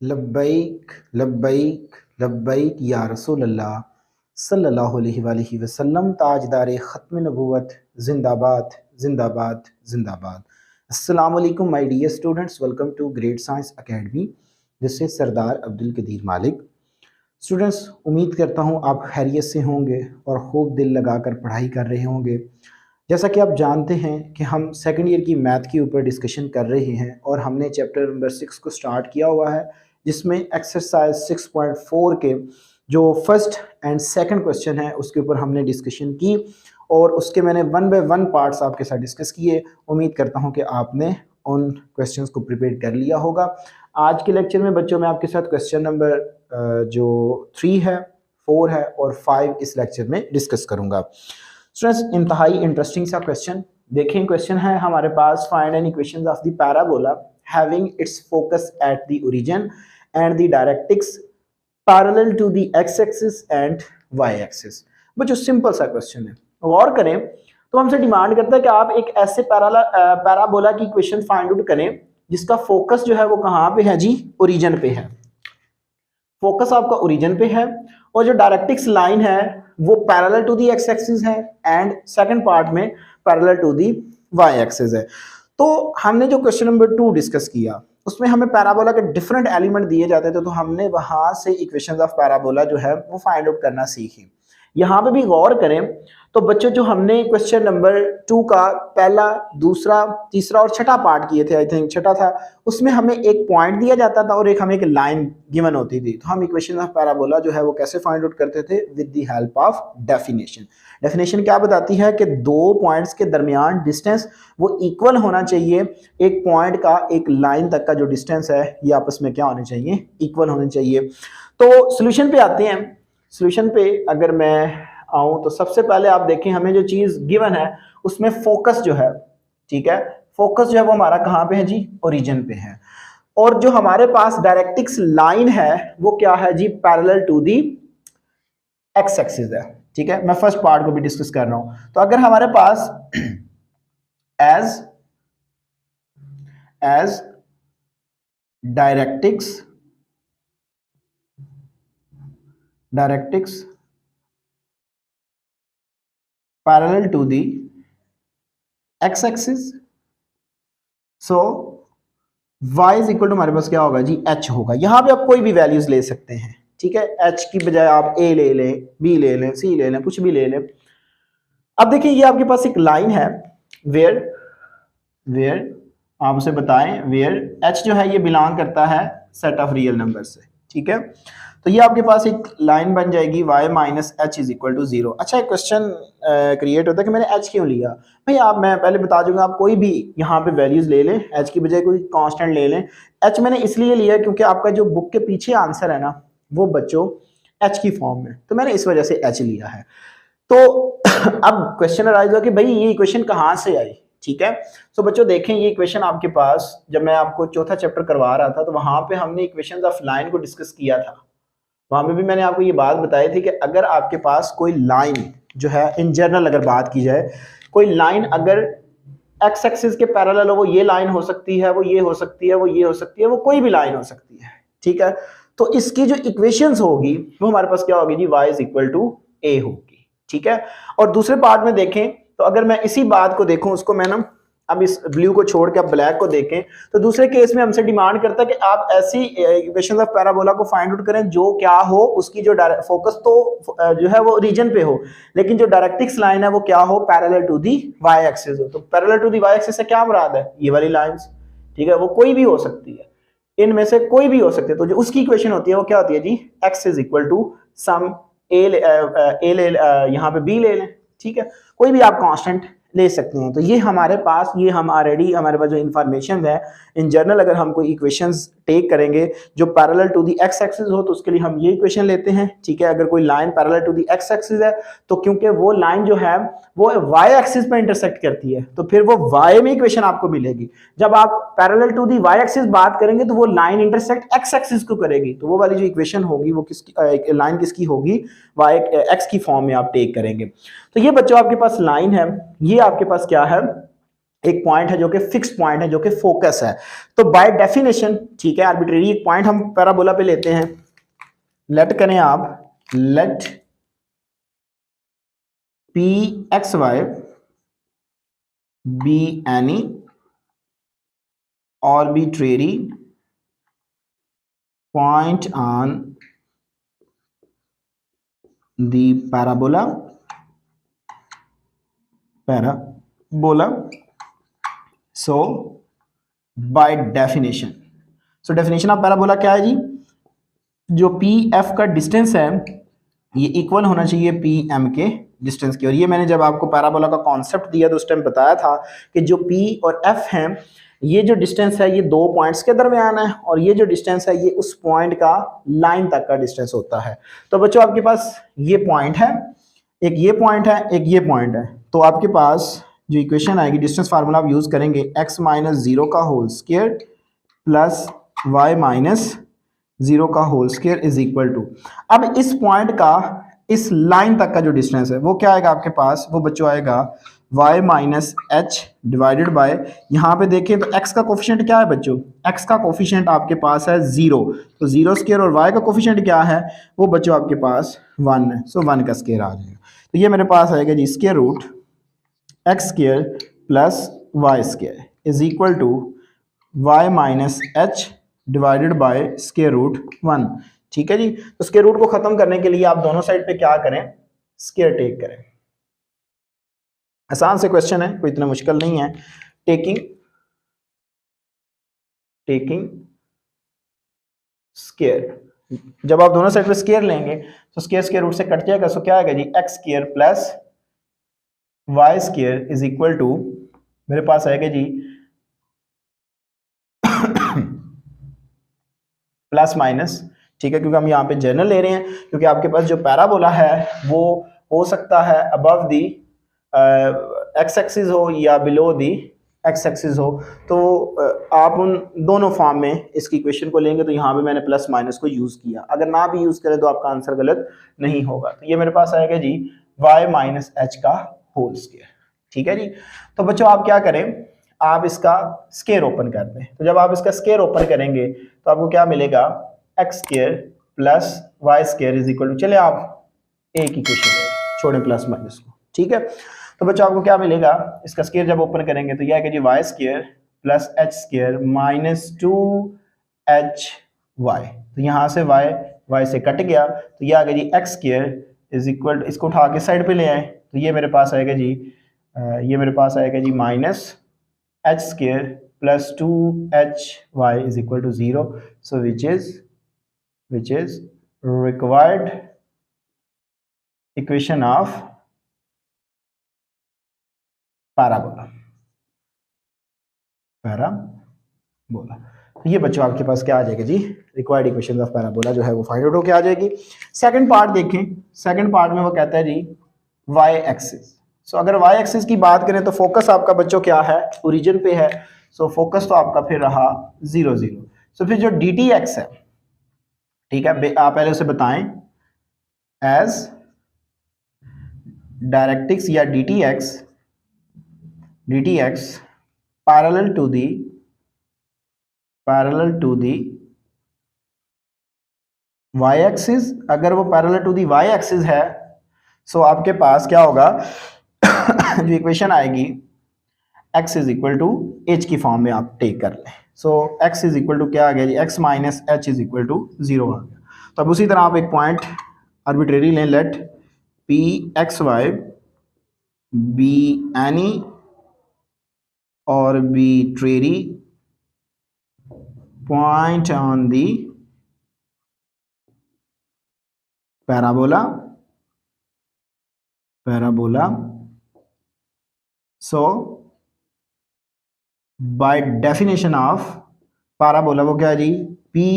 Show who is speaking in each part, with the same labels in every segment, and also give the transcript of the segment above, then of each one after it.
Speaker 1: लब्बैक लब्बैक लब्बैक या रसूल अल्लाह सल्लल्लाहु अलैहि वसल्लम। ताजदार ख़त्म नबूवत जिंदाबाद जिंदाबाद जिंदाबाद। अस्सलाम वालेकुम my dear students, welcome to Great Science Academy. This is Sardar Abdul Qadir Malik. Students, उम्मीद करता हूँ आप खैरियत से होंगे और खूब दिल लगाकर पढ़ाई कर रहे होंगे। जैसा कि आप जानते हैं कि हम सेकेंड ईयर की मैथ के ऊपर डिस्कशन कर रहे हैं और हमने चैप्टर नंबर 6 को स्टार्ट किया हुआ है, जिसमें एक्सरसाइज 6.4 के जो फर्स्ट एंड सेकंड क्वेश्चन है उसके ऊपर हमने डिस्कशन की और उसके मैंने 1 बाय 1 पार्ट्स आपके साथ डिस्कस किए। उम्मीद करता हूं कि आपने उन क्वेश्चंस को प्रिपेयर कर लिया होगा। आज के लेक्चर में बच्चों मैं आपके साथ क्वेश्चन नंबर जो 3 है, 4 है और 5 इस लेक्चर में डिस्कस करूंगा। स्टूडेंट्स, इंतहाई इंटरेस्टिंग सा क्वेश्चन देखें। क्वेश्चन है हमारे पास, find an equations of the parabola having its focus at the origin and the directrix parallel to the x axis and y axis. बच्चों सिंपल सा क्वेश्चन है, गौर करें तो हमसे डिमांड करता है कि आप एक ऐसे पैराबोला की इक्वेशन फाइंड आउट करें जिसका फोकस जो है वो कहाँ पे है जी, ओरिजिन पे है। फोकस आपका ओरिजिन पे है और जो डायरेक्ट्रिक्स लाइन है वो parallel to the x axis है एंड सेकंड पार्ट में parallel to the y axis है। तो हमने जो क्वेश्चन नंबर 2 डिस्कस किया उसमें हमें पैराबोला के डिफरेंट एलिमेंट दिए जाते थे, तो हमने वहां से इक्वेशंस ऑफ पैराबोला जो है वो फाइंड आउट करना सीखी। यहाँ पे भी गौर करें तो बच्चों जो हमने क्वेश्चन नंबर 2 का पहला, दूसरा, तीसरा और छठा पार्ट किए थे, आई थिंक छठा था, उसमें हमें एक पॉइंट दिया जाता था और एक हमें एक लाइन गिवन होती थी। तो हम इक्वेशन ऑफ पैराबोला जो है वो कैसे फाइंड आउट करते थे, with the help of definition. Definition क्या बताती है कि दो पॉइंट्स के दरमियान डिस्टेंस वो इक्वल होना चाहिए। एक पॉइंट का एक लाइन तक का जो डिस्टेंस है ये आपस में क्या होने चाहिए, इक्वल होने चाहिए। तो सोल्यूशन पे आते हैं। सोल्यूशन पे अगर मैं आऊं तो सबसे पहले आप देखें हमें जो चीज गिवन है उसमें फोकस जो है, ठीक है, फोकस जो है वो हमारा कहां पे है जी, ओरिजिन पे है। और जो हमारे पास डायरेक्ट्रिक्स लाइन है वो क्या है जी, parallel to the x axis है। ठीक है, मैं फर्स्ट पार्ट को भी डिस्कस कर रहा हूं। तो अगर हमारे पास as directrix parallel to the x axis, so y is equal to हमारे पास क्या होगा जी, h होगा। यहां पे आप कोई भी वैल्यूज ले सकते हैं, ठीक है, h की बजाय आप a ले लें, b ले लें, c ले लें, कुछ भी ले लें। अब देखिए ये आपके पास एक लाइन है वेयर आप उसे बताएं, वेयर h जो है ये बिलोंग करता है सेट ऑफ रियल नंबर से, ठीक है। तो ये आपके पास एक लाइन बन जाएगी y minus h is equal to 0। अच्छा, एक क्वेश्चन क्रिएट होता है कि मैंने h क्यों लिया। भाई आप, मैं पहले बता दूंगा, आप कोई भी यहाँ पे वैल्यूज ले लें, h की बजाय कोई कांस्टेंट ले लें। h मैंने इसलिए लिया क्योंकि आपका जो बुक के पीछे आंसर है ना वो बच्चों h की फॉर्म में, तो मैंने इस वजह से h लिया है। तो अब क्वेश्चन अराइज हो कि भाई ये इक्वेशन कहाँ से आई, ठीक है। सो बच्चों देखें ये इक्वेशन आपके पास, जब मैं आपको चौथा चैप्टर करवा रहा था तो वहां पे हमने इक्वेशंस ऑफ लाइन को डिस्कस किया था। वहां पे भी मैंने आपको ये बात बताई थी कि अगर आपके पास कोई लाइन जो है, इन जनरल अगर बात की जाए, कोई लाइन अगर एक्स एक्सिस के पैरेलल हो, वो ये लाइन हो सकती है, वो ये हो सकती है, वो ये हो सकती है, वो कोई भी लाइन हो सकती है, ठीक है। तो इसकी जो इक्वेशंस होगी वो हमारे पास क्या होगी जी, y is equal to a होगी, ठीक है। और दूसरे पार्ट में देखें तो अगर मैं इसी बात को देखूं, उसको मैं ना अब इस ब्लू को छोड़ के आप ब्लैक को देखें तो दूसरे केस में हमसे डिमांड करता है कि आप ऐसी इक्वेशंस ऑफ पैराबोला को फाइंड आउट करें जो क्या हो, उसकी जो फोकस तो जो है वो रीजन पे हो, लेकिन जो डायरेक्ट्रिक्स लाइन है वो क्या हो, parallel to the y axis हो। तो parallel to the y axis से क्या मुराद है, ये वाली लाइंस, ठीक है, वो कोई भी हो सकती है, इनमें से कोई भी हो सकती है। तो जो उसकी इक्वेशन होती है वो क्या होती है जी, x is equal to some ए ले, यहाँ पे बी ले लें, ठीक है, कोई भी आप कांस्टेंट ले सकते हैं। तो ये हमारे पास, ये हम ऑलरेडी हमारे पास जो इन्फॉर्मेशन है, इन जनरल अगर हम कोई इक्वेशंस टेक करेंगे जो parallel to the x axis हो तो उसके लिए हम ये इक्वेशन लेते हैं, ठीक है। अगर कोई line parallel to the x axis है तो क्योंकि वो लाइन जो है वो वाई एक्सिस पे इंटरसेक्ट करती है तो फिर वो वाई में इक्वेशन आपको मिलेगी। जब आप parallel to the y axis बात करेंगे तो वो लाइन इंटरसेक्ट एक्स एक्सिस को करेगी, तो वो वाली जो इक्वेशन होगी वो किसकी लाइन किसकी होगी, वाई एक्स की फॉर्म में आप टेक करेंगे। तो ये बच्चों आपके पास लाइन है, ये आपके पास क्या है, एक पॉइंट है जो कि फिक्स पॉइंट है, जो कि फोकस है। तो बाय डेफिनेशन, ठीक है, आर्बिट्रेरी एक पॉइंट हम पैराबोला पे लेते हैं, लेट करें आप, let P x y be any arbitrary point on the parabola so by definition, so definition of parabola क्या है जी, जो पी एफ का डिस्टेंस है ये इक्वल होना चाहिए पी एम के डिस्टेंस की। और ये मैंने जब आपको पैराबोला का कॉन्सेप्ट दिया तो उस टाइम बताया था कि जो पी और एफ है, ये जो डिस्टेंस है ये दो पॉइंट्स के दरमियान है, और ये जो डिस्टेंस है ये उस पॉइंट का लाइन तक का डिस्टेंस होता है। तो बच्चों आपके पास ये पॉइंट है, एक ये पॉइंट है, एक ये पॉइंट है। तो आपके पास जो इक्वेशन आएगी, डिस्टेंस फार्मूला आप यूज करेंगे x माइनस 0 का whole square plus y minus 0 का whole square is equal to, अब इस पॉइंट का इस लाइन तक का जो डिस्टेंस है वो क्या आएगा आपके पास, वो बच्चों आएगा y minus h divided bye, यहाँ पे देखें तो x का कोफिशिएंट क्या है बच्चों, x का कोफिशिएंट आपके पास है 0, तो 0 स्क्वायर, और y का कोफिशिएंट क्या है, वो बच्चों आपके पास 1 है, सो 1 का स्क्वायर आ जाएगा। तो ये मेरे पास आएगा जी square root x square plus y square is equal to y minus h divided by square root 1। ठीक है जी। तो स्क्वायर रूट को खत्म करने के लिए आप दोनों साइड पे क्या करें, स्क्वायर टेक करें। आसान से क्वेश्चन है, कोई इतना मुश्किल नहीं है। टेकिंग स्क्वायर, जब आप दोनों साइड पे स्क्वायर लेंगे तो स्क्वायर रूट से कट जाएगा, सो क्या आएगा जी x square plus y square is equal to, मेरे पास आएगा जी प्लस माइनस, ठीक है, क्योंकि हम यहाँ पे जनरल ले रहे हैं, क्योंकि आपके पास जो पैराबोला है वो हो सकता है अबव दी एक्स एक्सिस हो या बिलो दी एक्स एक्सिस हो। तो आप उन दोनों फॉर्म में इसकी इक्वेशन को लेंगे, तो यहाँ पे मैंने प्लस माइनस को यूज किया, अगर ना भी यूज करें तो आपका आंसर गलत नहीं होगा। तो ये मेरे पास आएगा जी y माइनस एच का होल स्क्वायर। ठीक है जी। तो बच्चों आप क्या करें, आप इसका स्क्वायर ओपन कर दें। तो जब आप इसका स्क्वायर ओपन करेंगे तो आपको क्या मिलेगा, x square plus y square is equal to, चले आप एक इक्वेशन छोड़ें प्लस माइनस को। ठीक है। तो बच्चों आपको क्या मिलेगा, इसका स्क्वायर जब ओपन करेंगे तो यह है कि जी y square plus h square minus 2hy, तो यहाँ से y से कट गया, तो यह आ गया जी एक्स स्क्वायर इज इक्वल, इसको उठा के साइड पे ले आए, तो ये मेरे पास आएगा जी minus h square plus 2hy is equal to 0, so which is required equation of parabola. तो ये बच्चों आपके पास क्या आ जाएगा जी, रिक्वायर्ड इक्वेशन ऑफ पैराबोला जो है वो फाइंड आउट होके आ जाएगी। सेकंड पार्ट देखें, सेकंड पार्ट में वो कहता है जी वाई एक्सिस। सो अगर वाई एक्सिस की बात करें तो फोकस आपका बच्चों क्या है, ओरिजिन पे है, सो फोकस तो आपका फिर रहा 0 0। सो फिर जो डी टी एक्स है, ठीक है, आप पहले उसे बताएं एज डायरेक्ट्रिक्स या D T x parallel to the y axis. अगर वो parallel to the y axis है, सो आपके पास क्या होगा जो इक्वेशन आएगी x is equal to h की फॉर्म में आप टेक कर लें। So x is equal to क्या आ गया जी, x minus h is equal to 0 आ गया। तो अब उसी तरह आप एक पॉइंट आर्बिट्रेरी लें, let p x y be any arbitrary point on the parabola, so by definition of parabola वो क्या है जी, P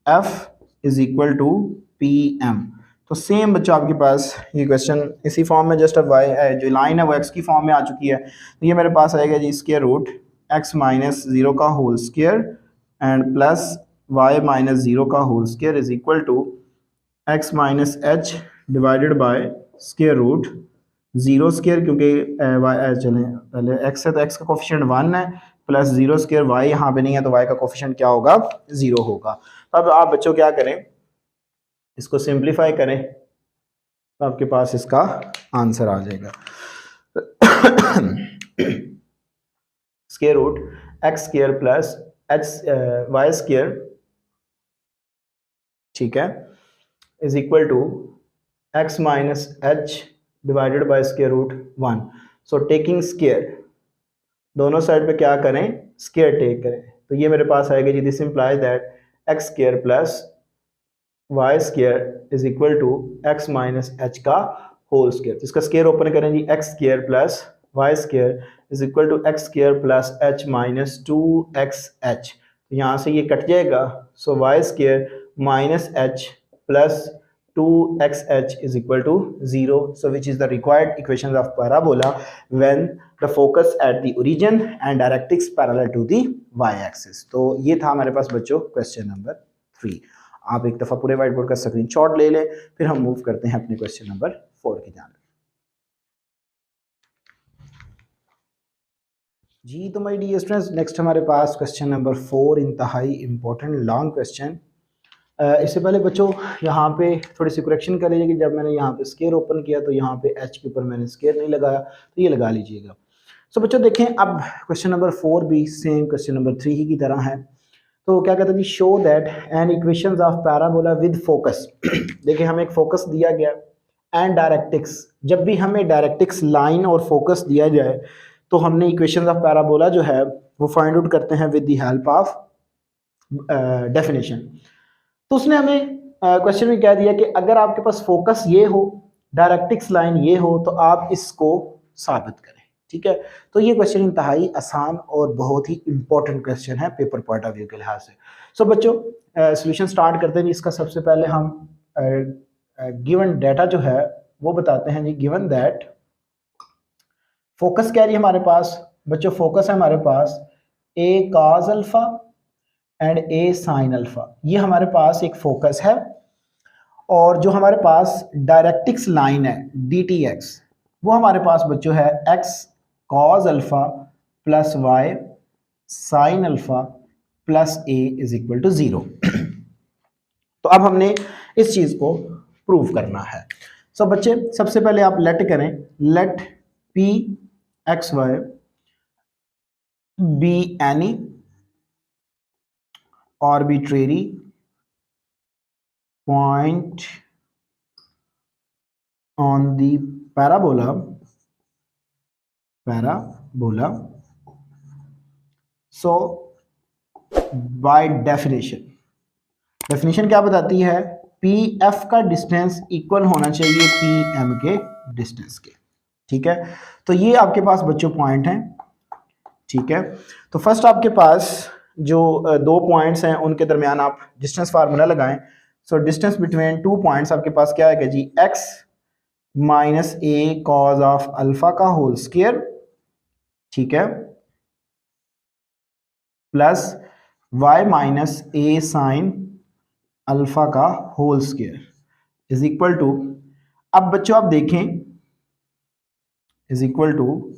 Speaker 1: F is equal to P M. तो सेम बच्चों आपके पास ये क्वेश्चन इसी फॉर्म में, जस्ट अब वाई जो लाइन है वो एक्स की फॉर्म में आ चुकी है। तो ये मेरे पास आएगा जी स्क्वायर रूट एक्स माइनस 0 का whole square and plus y minus 0 का whole square is equal to x minus h divided by square root zero square, क्योंकि चलें पहले एक्स है तो एक्स का कोफिशिएंट 1 है, प्लस जीरो स्केयर वाई यहाँ पे नहीं है तो वाई का कोफिशिएंट क्या होगा, 0 होगा। तो अब आप बच्चों क्या करें, इसको सिंप्लीफाई करें तो आपके पास इसका आंसर आ जाएगा। Square root x square plus h y square, ठीक है, is equal to x minus h divided by square root 1। So taking square, दोनों साइड पे क्या करें, स्केयर टेक करें, तो ये मेरे पास आएगा जी, this implies that x square plus y square is equal to x minus h का होल स्केयर। इसका स्केयर ओपन करें जी, x square plus y square is equal to x square plus h minus 2xh, तो यहाँ से ये cut जाएगा। So y square minus h plus 2xh is equal to 0. So which is the required equations of parabola when the focus at the origin and directrix parallel to the y-axis. तो ये था हमारे पास बच्चों question number 3। आप एक दफ़ा पूरे व्हाइट बोर्ड का स्क्रीनशॉट ले लें, फिर हम मूव करते हैं अपने क्वेश्चन नंबर 4 की जानिब। जी तो माय डियर स्टूडेंट्स, नेक्स्ट हमारे पास क्वेश्चन नंबर 4, इंतहाई इंपॉर्टेंट लॉन्ग क्वेश्चन। इससे पहले बच्चों यहाँ पे थोड़ी सी करेक्शन कर लीजिए कि जब मैंने यहाँ पे स्केयर ओपन किया तो यहाँ पे एच के ऊपर मैंने स्केयर नहीं लगाया, तो ये लगा लीजिएगा। सो बच्चों देखें, अब क्वेश्चन नंबर 4 भी सेम क्वेश्चन नंबर 3 ही की तरह है। तो क्या कहते हैं जी, show that an equations of parabola with focus. देखिए हमें एक फोकस दिया गया एंड डायरेक्ट्रिक्स, जब भी हमें डायरेक्ट्रिक्स लाइन और फोकस दिया जाए तो हमने इक्वेशंस ऑफ पैराबोला जो है वो फाइंड आउट करते हैं with the help of definition. तो उसने हमें क्वेश्चन में कह दिया कि अगर आपके पास फोकस ये हो, डायरेक्ट्रिक्स लाइन ये हो, तो आप इसको साबित करें, ठीक है। तो ये क्वेश्चन इंतहाई आसान और बहुत ही इंपॉर्टेंट क्वेश्चन है पेपर पॉइंट ऑफ व्यू के लिहाज से। सो बच्चों सॉल्यूशन स्टार्ट करते हैं। इसका सबसे पहले हम गिवन डाटा जो है वो बताते हैं जी। गिवन दैट फोकस क्या है हमारे पास बच्चों, फोकस है हमारे पास a cos alpha and a sine alpha, ये हमारे पास एक फोकस है। और जो हमारे पास डायरेक्ट्रिक्स लाइन है DTX, वो हमारे पास बच्चों है x cos alpha plus y sine alpha plus a is equal to 0। तो अब हमने इस चीज को प्रूव करना है। सो बच्चे सबसे पहले आप लेट करें, let P x y be any arbitrary point on the parabola so by definition क्या बताती है, PF का डिस्टेंस इक्वल होना चाहिए PM के डिस्टेंस के, ठीक है। तो ये आपके पास बच्चों पॉइंट हैं, ठीक है। तो फर्स्ट आपके पास जो दो पॉइंट्स हैं उनके दरमियान आप डिस्टेंस फार्मूला लगाएं। So distance between two points आपके पास क्या है जी, x minus a cos of alpha का होल स्क्वायर, ठीक है, plus y minus a sine alpha का whole square is equal to, अब बच्चों आप देखें, इज इक्वल टू,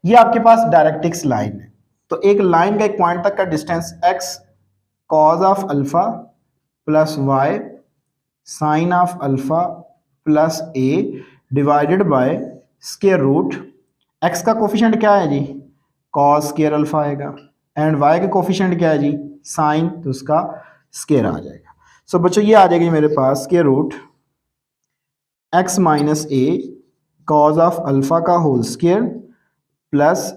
Speaker 1: ये आपके पास डायरेक्ट्रिक्स लाइन है। तो एक लाइन का एक पॉइंट तक का distance x cos of alpha plus y sine of alpha plus a divided by square root, x का कोफिशिएंट क्या है जी, कॉस स्क्वायर अल्फा आएगा, एंड वाई का कोफिशिएंट क्या है जी, साइन, तो उसका स्क्वायर आ जाएगा। सो बच्चों ये आ जाएगी मेरे पास square root x minus a cos of alpha का whole square plus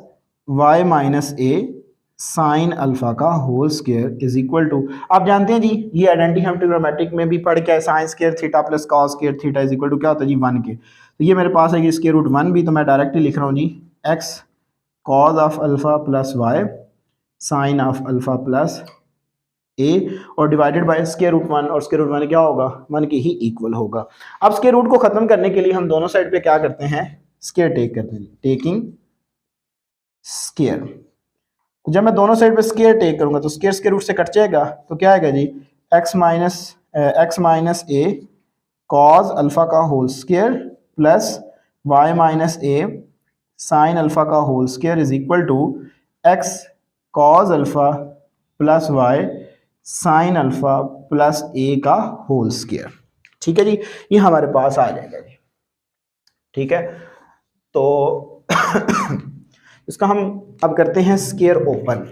Speaker 1: y minus a sine alpha का whole square is equal to, आप जानते हैं जी ये आइडेंटिटी हम ट्रिग्नोमेट्रिक में भी पढ़ के है, sine square theta plus cos square theta is equal to क्या होता है जी 1 के। तो ये मेरे पास है कि स्क्वायर रूट 1 भी, तो मैं डायरेक्टली लिख रहा हूँ जी x cos of alpha plus y sine of alpha plus a और डिवाइडेड बाय स्क्वायर रूट 1, और स्क्वायर रूट 1 क्या होगा, 1 के ही इक्वल होगा। अब स्क्वायर रूट को खत्म करने के लिए हम दोनों साइड पे क्या करते हैं, स्क्वायर टेक करते हैं, टेकिंग स्क्वायर। तो जब मैं दोनों साइड पे स्क्वायर टेक करूंगा तो स्क्वायर स्क्वायर रूट से कट जाएगा, तो क्या आएगा जी x minus a cos alpha का whole square plus y minus a sine alpha का whole square is equal to x cos alpha plus y sine alpha plus a का whole square. ठीक है जी, ये हमारे पास आ जाएगा जी। ठीक है, तो इसका हम अब करते हैं स्क्वायर ओपन।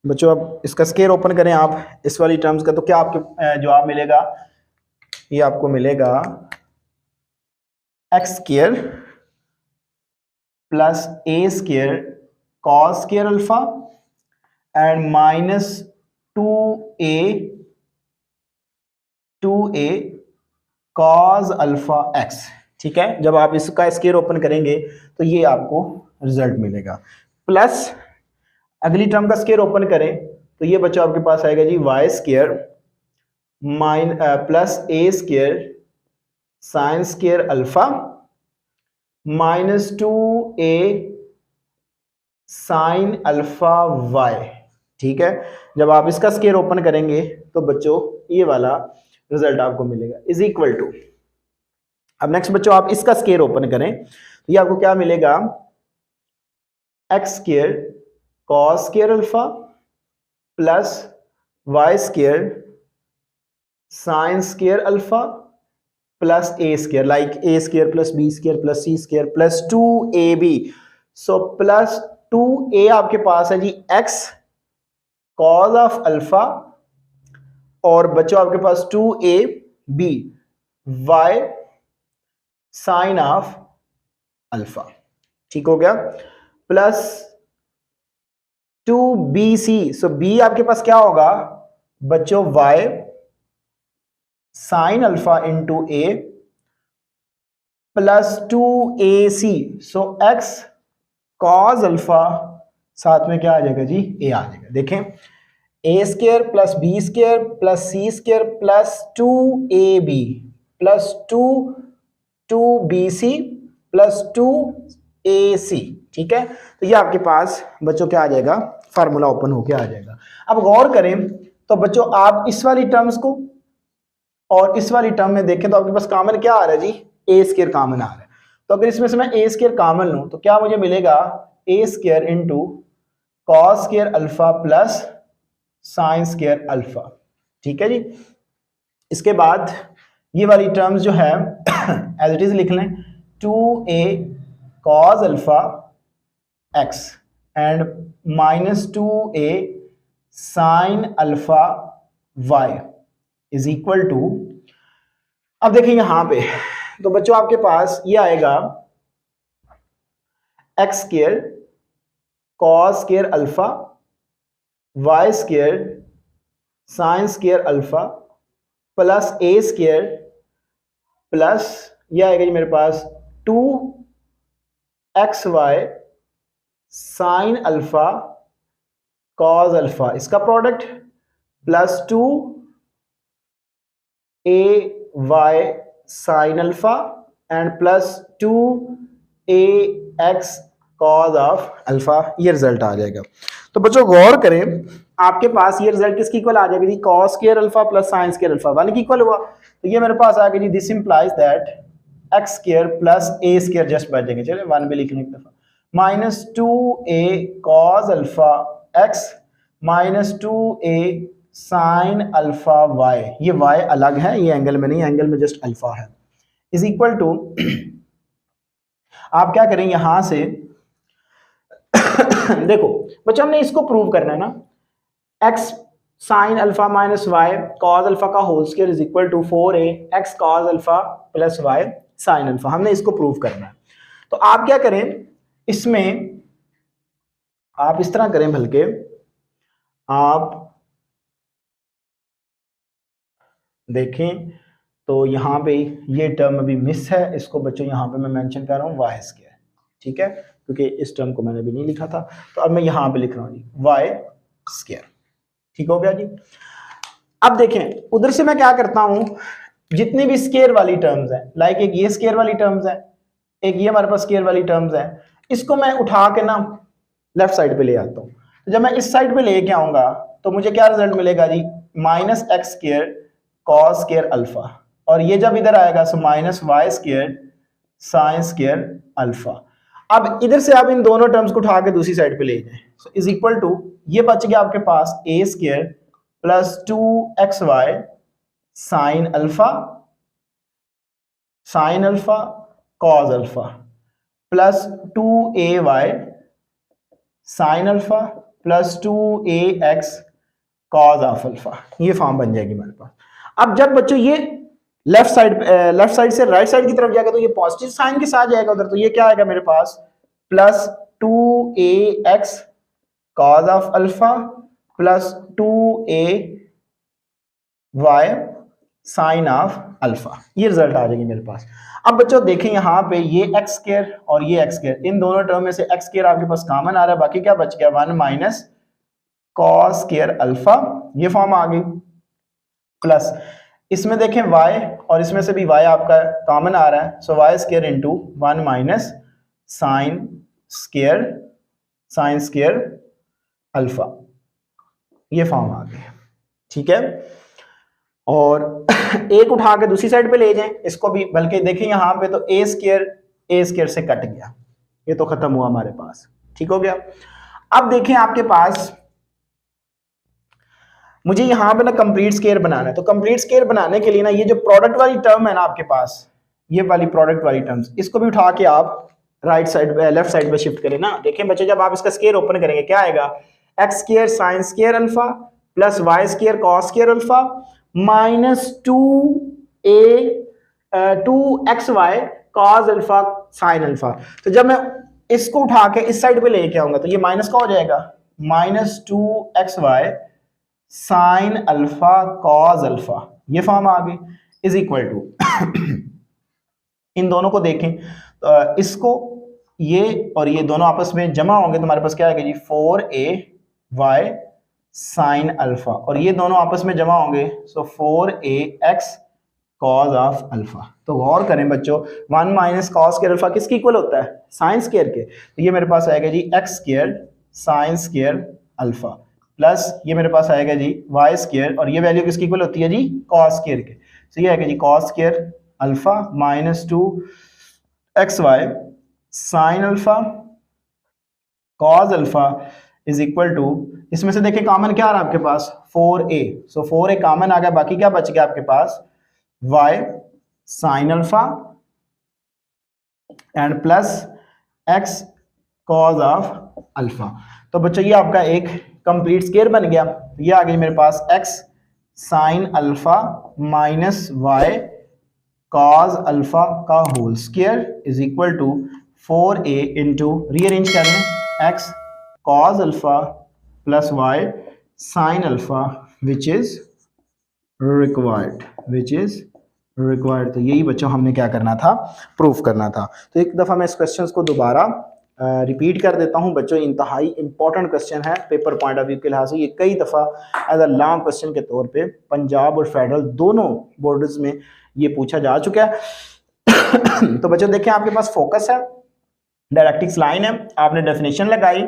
Speaker 1: बच्चों अब इसका स्क्वायर ओपन करें आप इस वाली टर्म्स का, तो क्या आपके जवाब मिलेगा, ये आपको मिलेगा x square plus a square cos square alpha and minus 2a cos alpha x. ठीक है, जब आप इसका स्क्वायर ओपन करेंगे तो ये आपको रिजल्ट मिलेगा। प्लस अगली टर्म का स्क्वायर ओपन करें तो ये बच्चों आपके पास आएगा जी y square plus a square sine square alpha minus 2a sine alpha y. ठीक है, जब आप इसका स्क्वायर ओपन करेंगे तो बच्चों ये वाला रिजल्ट आपको मिलेगा इज इक्वल टू। अब नेक्स्ट बच्चों आप इसका स्क्वायर ओपन करें तो ये आपको क्या मिलेगा, x square cos square alpha plus y square sine square alpha plus a square, like a square plus b square plus c square plus 2ab। So plus 2a आपके पास है जी एक्स कॉज ऑफ अल्फा, और बच्चों आपके पास 2ab y sine of alpha. ठीक हो गया, प्लस 2bc। सो b आपके पास क्या होगा बच्चों, y साइन अल्फा इंटू ए प्लस 2ac। सो x कॉज अल्फा साथ में क्या आ जाएगा जी, a आ जाएगा। देखें a square plus b square plus c square plus 2ab plus 2bc plus 2ac। ठीक है, तो ये आपके पास बच्चों क्या आ जाएगा, फार्मूला ओपन होके आ जाएगा। अब गौर करें तो बच्चों आप इस वाली टर्म्स को और इस वाली टर्म में देखें तो आपके पास कॉमन क्या आ रहा है जी, ए स्क्वायर कॉमन आ रहा है। तो अगर इसमें से मैं ए स्क्वायर कॉमन लूं तो क्या मुझे मिलेगा, a square into cos square alpha plus sine square alpha. ठीक है जी, इसके बाद ये वाली टर्म्स जो है एज इट इज लिख लें, 2a cos alpha x and minus 2a sine alpha y is equal to. अब देखिए यहां पे तो बच्चों आपके पास ये आएगा x square cos square alpha y square sine square alpha plus a square plus ये आएगा जी मेरे पास 2xy sine alpha cos alpha, इसका product plus 2ay sine alpha and plus 2ax cos of alpha. ये रिजल्ट आ जाएगा। तो बच्चों गौर करें, आपके पास ये रिजल्ट किसकी इक्वल आ जाएगा जी, cos square alpha plus sine square alpha वाले की इक्वल हुआ। तो ये मेरे पास आ गया जी, this implies that x square plus a square just बच जाएंगे, चलिए 1 भी लिख लें एक दफा, minus 2a cos alpha x minus 2a sine alpha y. ये वाई अलग है, ये एंगल में नहीं, एंगल में जस्ट अल्फा है, इज इक्वल टू। आप क्या करें यहां से देखो बच्चों हमने इसको प्रूव करना है ना, x sine alpha minus y cos alpha का whole square is equal to 4a x cos alpha plus y sine alpha, हमने इसको प्रूव करना है। तो आप क्या करें इसमें, आप इस तरह करें बल्कि आप देखें तो यहां पे ये टर्म अभी मिस है, इसको बच्चों यहां पे मैं मेंशन कर रहा हूं वाई स्क्वायर। ठीक है, क्योंकि इस टर्म को मैंने अभी नहीं लिखा था, तो अब मैं यहां पे लिख रहा हूं जी वाई स्क्वायर। ठीक हो गया जी। अब देखें उधर से मैं क्या करता हूं, जितनी भी स्क्वायर वाली टर्म्स हैं, लाइक एक ये स्क्वायर वाली टर्म्स है, एक ये हमारे पास स्क्वायर वाली टर्म्स है, इसको मैं उठा के ना लेफ्ट साइड पे ले आता हूं। तो जब मैं इस साइड पे लेके आऊंगा तो मुझे क्या रिजल्ट मिलेगा जी, minus x square cos square alpha, और ये जब इधर आएगा so minus y square sine square alpha. अब इधर से आप इन दोनों टर्म्स को उठा के दूसरी साइड पे ले जाएं, सो इज इक्वल टू, ये बच गया आपके पास a square plus 2xy sine alpha cos alpha plus 2ay sine alpha plus 2ax cos of alpha. ये फॉर्म बन जाएगी हमारे पास। अब जब बच्चों ये लेफ्ट साइड से राइट साइड की तरफ जाएगा तो ये पॉजिटिव साइन के साथ जाएगा उधर, तो ये क्या आएगा मेरे पास plus 2ax cos of alpha plus 2ay sine of alpha. ये रिजल्ट आ जाएगी मेरे पास। अब बच्चों देखें यहाँ पे ये एक्स स्क्वायर और ये एक्स स्क्वायर, इन दोनों टर्म में से एक्स स्क्वायर आपके पास कॉमन आ रहा है, बाकी क्या बच गया 1 माइनस कॉस स्क्वायर अल्फा, ये फॉर्म आ गई, प्लस इसमें देखें y और इसमें से भी y आपका कॉमन आ रहा है, so y square into 1 minus sine square alpha, ये फॉर्म आ गई। ठीक है, और एक उठा के दूसरी साइड पे ले जाएं इसको भी, बल्कि देखें यहाँ पे तो ए स्क्वायर से कट गया, ये तो खत्म हुआ हमारे पास। ठीक हो गया। अब देखें आपके पास मुझे यहाँ पे ना कंप्लीट स्क्वायर बनाना है, तो कंप्लीट स्क्वायर बनाने के लिए ना ये जो प्रोडक्ट वाली टर्म है ना आपके पास, ये वाली प्रोडक्ट वाली टर्म्स, इसको भी उठा के आप राइट साइड पे लेफ्ट साइड पे शिफ्ट करें ना। देखें बच्चे जब आप इसका स्क्वायर ओपन करेंगे क्या आएगा, x square sine square alpha plus y square cos square alpha minus 2xy cos alpha sine alpha. तो जब मैं इसको उठा के इस साइड पे लेके आऊंगा तो ये माइनस का हो जाएगा, minus 2xy sine alpha cos alpha, ये फॉर्म आ गई, इज इक्वल टू इन दोनों को देखें इसको, ये और ये दोनों आपस में जमा होंगे तो हमारे पास क्या आएगा जी 4ay साइन अल्फा, और ये दोनों आपस में जमा होंगे सो 4ax कॉस ऑफ अल्फा। तो गौर करें बच्चों 1 माइनस कॉस स्क्वायर अल्फा किसके इक्वल होता है, साइन स्क्वायर के, तो ये मेरे पास आएगा जी x square sine square alpha plus ये मेरे पास आएगा जी वाई स्क्वायर, और ये वैल्यू किसकी इक्वल होती है जी कॉस स्क्वायर के, तो ये आएगा जी cos square alpha minus 2xy sine alpha cos alpha is equal to, इसमें से देखिए कॉमन क्या आ रहा है आपके पास 4a, सो 4a कॉमन आ गया, बाकी क्या बच गया आपके पास y sine alpha and plus x cos of alpha. तो बच्चों ये आपका एक कंप्लीट स्क्वायर बन गया, ये आ गई मेरे पास x sine alpha minus y cos alpha का whole square is equal to 4a into rearrange कर लें x cos alpha plus y sine alpha which is required तो यही बच्चों हमने क्या करना था, प्रूफ करना था। तो एक दफ़ा मैं इस क्वेश्चन को दोबारा रिपीट कर देता हूं बच्चों, इंतहाई इंपॉर्टेंट क्वेश्चन है पेपर पॉइंट ऑफ व्यू के लिहाज से, ये कई दफ़ा एज अ लॉन्ग क्वेश्चन के तौर पे पंजाब और फेडरल दोनों बोर्ड्स में ये पूछा जा चुका है। तो बच्चों देखें आपके पास फोकस है, डायरेक्ट्रिक्स लाइन है, आपने डेफिनेशन लगाई,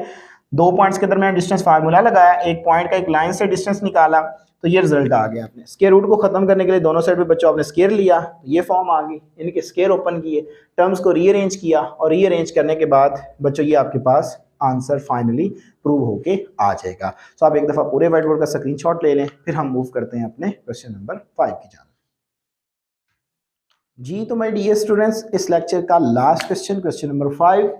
Speaker 1: 2 पॉइंट्स के दरमियान डिस्टेंस फार्मूला लगाया, एक पॉइंट का एक लाइन से डिस्टेंस निकाला, तो ये रिजल्ट आ गया। आपने स्क्वायर रूट को खत्म करने के लिए दोनों साइड पे बच्चों आपने स्क्वायर लिया, ये फॉर्म आ गई, इनके स्क्वायर ओपन किए, टर्म्स को रीअरेंज किया, और रीअरेंज करने के बाद बच्चों ये आपके पास आंसर फाइनली प्रूव होके आ जाएगा। तो आप एक दफ़ा पूरे व्हाइट बोर्ड का स्क्रीनशॉट ले लें, फिर हम मूव करते हैं अपने क्वेश्चन नंबर 5 की जान जी। तो माय डियर स्टूडेंट्स, इस लेक्चर का लास्ट क्वेश्चन नंबर 5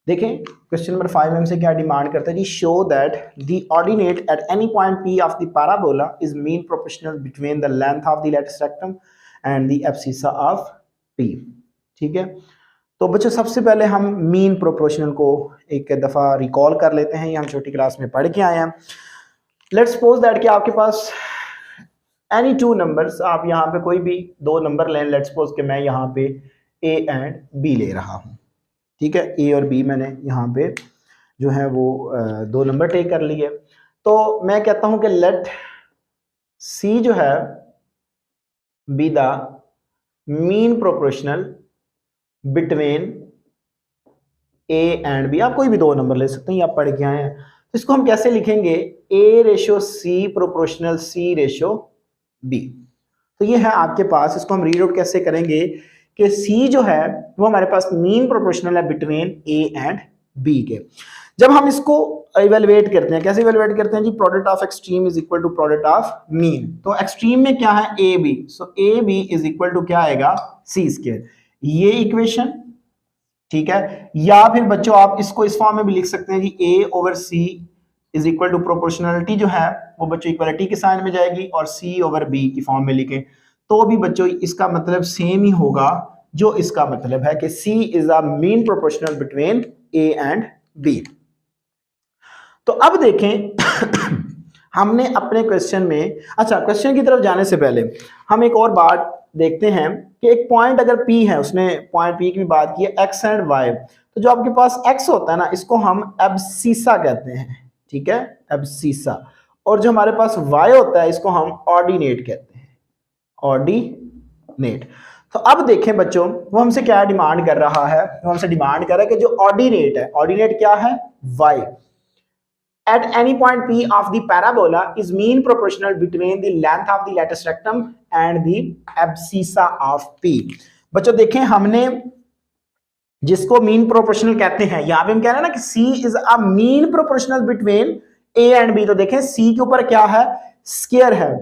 Speaker 1: देखें। क्वेश्चन नंबर 5 में हमसे क्या डिमांड करता है जी, show that the ordinate at any point P of the parabola is mean proportional between the length of the latus rectum and the abscissa of P. ठीक है, तो बच्चों सबसे पहले हम मीन प्रोपोर्शनल को एक दफ़ा रिकॉल कर लेते हैं, ये हम छोटी क्लास में पढ़ के आए हैं। लेट्स सपोज दैट कि आपके पास एनी 2 नंबर्स, आप यहाँ पे कोई भी 2 नंबर लें, लेट्स सपोज कि मैं यहाँ पे ए एंड बी ले रहा हूँ। ठीक है, ए और बी मैंने यहाँ पे जो है वो 2 नंबर टेक कर लिए, तो मैं कहता हूँ कि लेट सी जो है be the mean proportional between a and b. आप कोई भी 2 नंबर ले सकते हैं, आप पढ़ के आए हैं, तो इसको हम कैसे लिखेंगे, ए रेशो सी प्रोपोर्शनल सी रेशो बी। तो ये है आपके पास, इसको हम रीड आउट कैसे करेंगे कि सी जो है वो हमारे पास मीन प्रोपोर्शनल है बिटवीन ए एंड बी के। जब हम इसको इवेलुएट करते हैं, कैसे इवेलुएट करते हैं जी, product of extreme is equal to product of mean. तो एक्सट्रीम में क्या है, A B, so A B is equal to क्या आएगा, सी स्क्वायर, ये इक्वेशन, ठीक है। या फिर बच्चों आप इसको इस फॉर्म में भी लिख सकते हैं जी, a over c is equal to proportionality जो है वो बच्चों इक्वलिटी के साइन में जाएगी, और सी ओवर बी की फॉर्म में लिखें तो भी बच्चों इसका मतलब सेम ही होगा, जो इसका मतलब है कि c is a mean proportional between a and b. तो अब देखें हमने अपने क्वेश्चन में, अच्छा क्वेश्चन की तरफ जाने से पहले हम एक और बात देखते हैं कि एक पॉइंट अगर P है, उसने पॉइंट P की भी बात की है, x एंड y, तो जो आपके पास x होता है ना, इसको हम एब्सिसा कहते हैं, ठीक है, एब्सिसा। और जो हमारे पास y होता है इसको हम ऑर्डिनेट कहते हैं, ऑर्डिनेट। तो अब देखें बच्चों, वो हमसे क्या डिमांड कर रहा है, वो हमसे डिमांड कर रहा है कि जो ऑर्डिनेट है, ऑर्डिनेट क्या है, y at any point P of the parabola is mean proportional between the length of the lattice rectum and the abscissa of P। बच्चों देखें, हमने जिसको मीन प्रोपोर्शनल कहते हैं, यहां पे हम कह रहे हैं ना कि C is a mean proportional between A and B। तो देखें C के ऊपर क्या है, स्क्वायर है।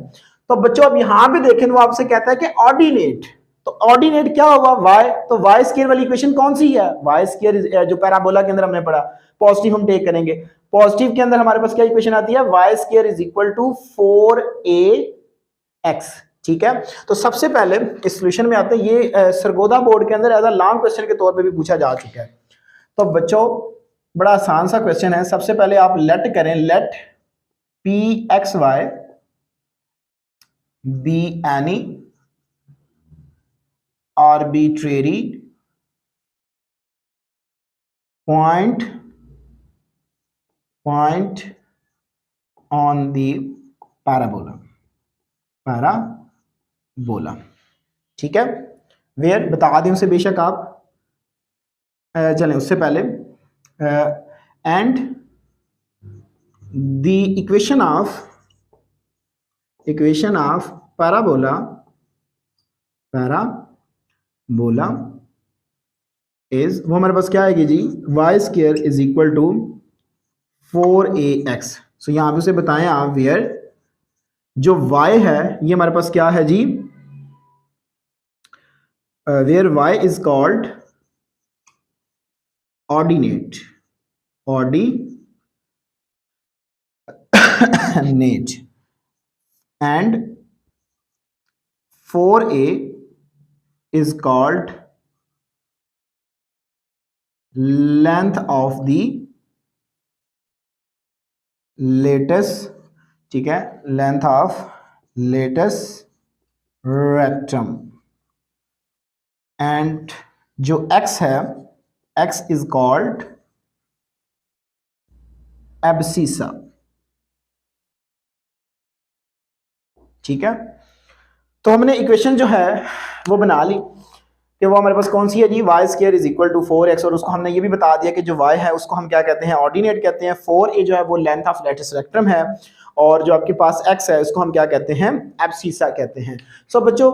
Speaker 1: तो बच्चों अब यहां पे देखें वो आपसे कहता है कि ऑर्डिनेट, तो ऑर्डिनेट क्या होगा, y, तो y स्क्वायर वाली इक्वेशन कौन सी है, y स्क्वायर जो पैराबोला के अंदर हमने पढ़ा, पॉजिटिव हम टेक करेंगे, पॉजिटिव के अंदर हमारे पास क्या इक्वेशन आती है, y square is equal to 4ax, ठीक है। तो सबसे पहले इस सॉल्यूशन में आते हैं, ये सरगोदा बोर्ड के अंदर एज अ लॉन्ग क्वेश्चन के तौर पे भी पूछा जा चुका है। तो बच्चों बड़ा आसान सा क्वेश्चन है, सबसे पहले आप लेट करें, let p x y be any arbitrary point on the parabola, ठीक है। वेयर बता दें उसे बेशक आप, चलें उससे पहले, and the equation of parabola is, वो हमारे पास क्या आएगी जी, y square is equal to 4ax। So यहां पे उसे बताएं आप, वेयर जो y है ये हमारे पास क्या है जी, where y is called ordinate and 4a is called length of the lattice, ठीक है, length of lattice rectum, and जो x है, x is called abscissa, ठीक है। तो हमने इक्वेशन जो है वो बना ली कि वो हमारे पास कौन सी है जी, y square is equal to 4x, और उसको हमने ये भी बता दिया कि जो y है उसको हम क्या कहते हैं, ऑर्डिनेट कहते हैं, 4a जो है वो लेंथ ऑफ लैटिस रेक्टम है, और जो आपके पास x है उसको हम क्या कहते हैं, एब्सिसा कहते हैं। सो बच्चों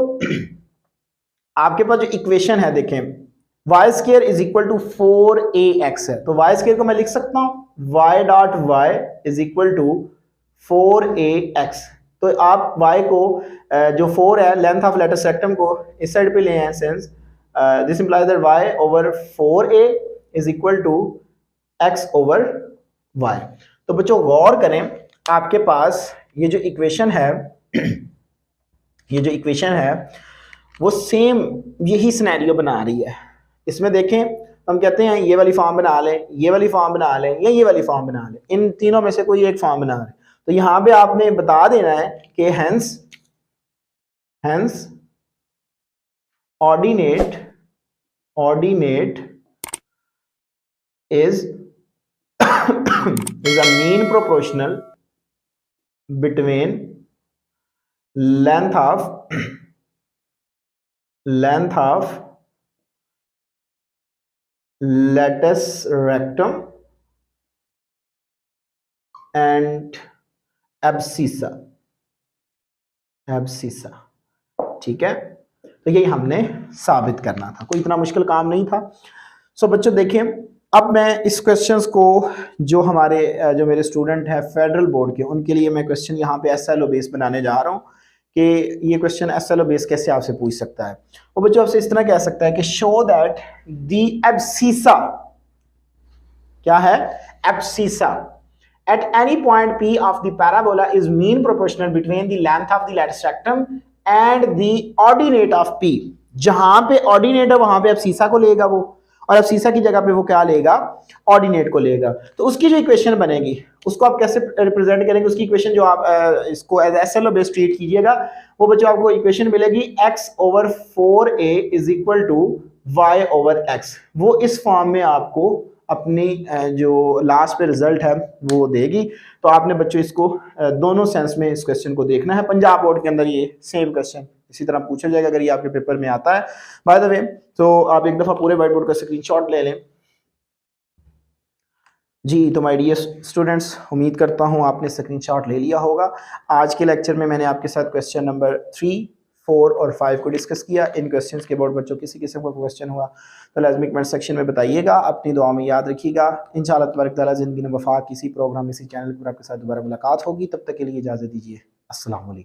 Speaker 1: आपके पास जो इक्वेशन है देखें, y square is equal to 4ax है, तो y स्क्वायर को मैं लिख सकता हूं y dot y is equal to 4ax। तो आप y को जो 4 है लेंथ ऑफ लैटिस रेक्टम को इस साइड पे ले आए, sense this implies that y over 4a is equal to x over y। तो बच्चों गौर करें, आपके पास ये जो इक्वेशन है वो सेम यही सिनेरियो बना रही है। इसमें देखें हम कहते हैं ये वाली फॉर्म बना लें, ये वाली फॉर्म बना लें, या ये वाली फॉर्म बना लें, इन तीनों में से कोई एक फॉर्म बना लें। तो यहां पे आपने बता देना है कि hence ordinate is a mean proportional between length of lattice rectum and abscissa, ठीक है, तो यही हमने साबित करना था, कोई इतना मुश्किल काम नहीं था। सो बच्चों देखिए, अब मैं इस क्वेश्चंस को जो मेरे स्टूडेंट हैं फेडरल बोर्ड के, उनके लिए मैं क्वेश्चन यहाँ पे SLO बेस बनाने जा रहा हूँ कि ये क्वेश्चन SLO बेस कैसे आपसे पूछ सकता है। वो बच्चों आपसे इस तरह कह सकता है कि शो दैट दी एब्सिसा, क्या है, abscissa at any point P of the parabola is mean proportional between the length of the lattice rectum and the ordinate of P। जहां पे ऑर्डिनेट है वहां पे अब सीसा को लेगा वो, और अब सीसा की जगह पे वो क्या लेगा, ऑर्डिनेट को लेगा। तो उसकी जो इक्वेशन बनेगी उसको आप कैसे रिप्रेजेंट करेंगे, उसकी इक्वेशन जो आप इसको एज SLO बेस ट्रीट कीजिएगा, वो बच्चों आपको इक्वेशन मिलेगी x/4a is equal to y/x। वो इस फॉर्म में आपको अपनी जो लास्ट पे रिजल्ट है वो देगी। तो आपने बच्चों इसको दोनों सेंस में इस क्वेश्चन को देखना है। पंजाब बोर्ड के अंदर ये सेम क्वेश्चन इसी तरह पूछा जाएगा अगर ये आपके पेपर में आता है। बाय द वे, तो आप एक दफा पूरे व्हाइट बोर्ड का स्क्रीनशॉट ले लें। जी, तो माय डियर स्टूडेंट्स, उम्मीद करता हूँ आपने स्क्रीनशॉट ले लिया होगा। आज के लेक्चर में मैंने आपके साथ क्वेश्चन नंबर 3, 4 और 5 को डिस्कस किया। इन क्वेश्चंस के बोर्ड बच्चों किसी किस्म का क्वेश्चन हुआ तो लाजमी कमेंट सेक्शन में बताइएगा। अपनी दुआ में याद रखिएगा। इंशाअल्लाह तबारक तआला ज़िंदगी में वफा किसी प्रोग्राम, इसी चैनल पर आपके साथ दोबारा मुलाकात होगी। तब तक के लिए इजाज़त दीजिए। अस्सलाम वालेकुम।